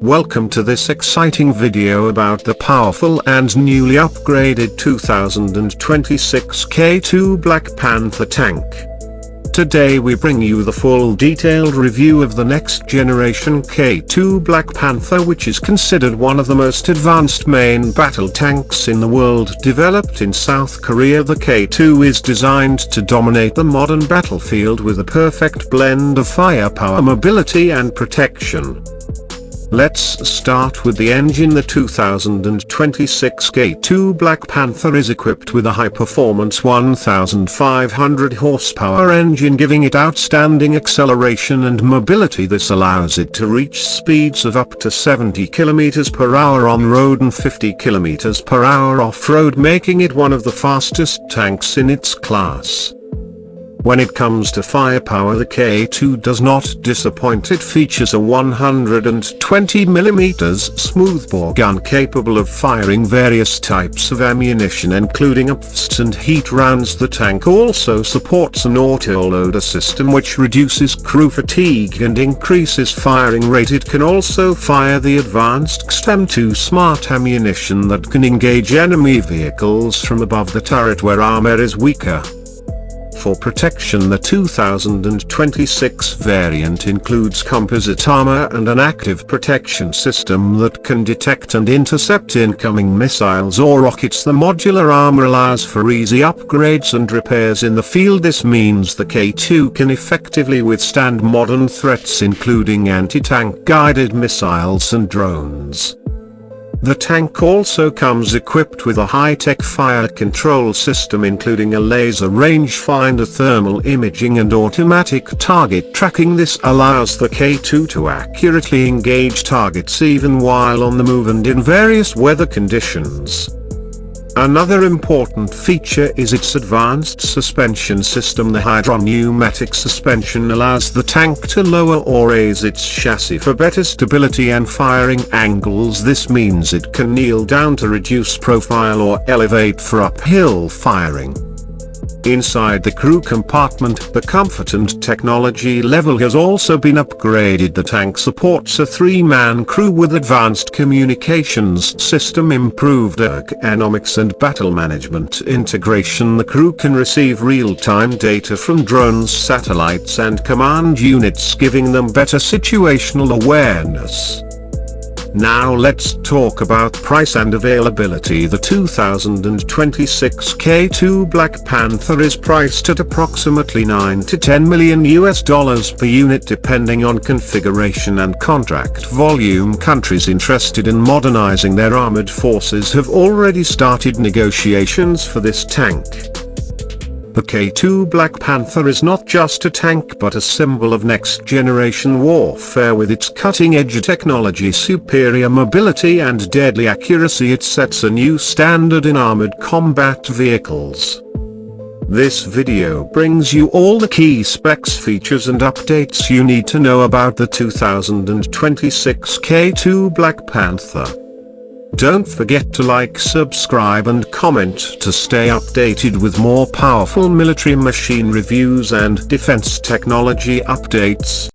Welcome to this exciting video about the powerful and newly upgraded 2026 K2 Black Panther tank. Today we bring you the full detailed review of the next generation K2 Black Panther, which is considered one of the most advanced main battle tanks in the world. Developed in South Korea, the K2 is designed to dominate the modern battlefield with a perfect blend of firepower, mobility and protection. Let's start with the engine. The 2026 K2 Black Panther is equipped with a high-performance 1,500 horsepower engine, giving it outstanding acceleration and mobility. This allows it to reach speeds of up to 70 km per hour on road and 50 km per hour off-road, making it one of the fastest tanks in its class. When it comes to firepower, the K2 does not disappoint. It features a 120mm smoothbore gun capable of firing various types of ammunition, including UPFs and heat rounds. The tank also supports an autoloader system which reduces crew fatigue and increases firing rate. It can also fire the advanced XM2 smart ammunition that can engage enemy vehicles from above the turret where armor is weaker. For protection, the 2026 variant includes composite armor and an active protection system that can detect and intercept incoming missiles or rockets. The modular armor allows for easy upgrades and repairs in the field. This means the K2 can effectively withstand modern threats, including anti-tank guided missiles and drones. The tank also comes equipped with a high-tech fire control system, including a laser rangefinder, thermal imaging and automatic target tracking. This allows the K2 to accurately engage targets even while on the move and in various weather conditions. Another important feature is its advanced suspension system. The hydropneumatic suspension allows the tank to lower or raise its chassis for better stability and firing angles. This means it can kneel down to reduce profile or elevate for uphill firing. Inside the crew compartment, the comfort and technology level has also been upgraded. The tank supports a 3-man crew with advanced communications system, improved ergonomics and battle management integration. The crew can receive real-time data from drones, satellites and command units, giving them better situational awareness. Now let's talk about price and availability. The 2026 K2 Black Panther is priced at approximately $9 to $10 million per unit, depending on configuration and contract volume. Countries interested in modernizing their armored forces have already started negotiations for this tank. The K2 Black Panther is not just a tank but a symbol of next-generation warfare. With its cutting-edge technology, superior mobility and deadly accuracy, it sets a new standard in armored combat vehicles. This video brings you all the key specs, features and updates you need to know about the 2026 K2 Black Panther. Don't forget to like, subscribe and comment to stay updated with more powerful military machine reviews and defense technology updates.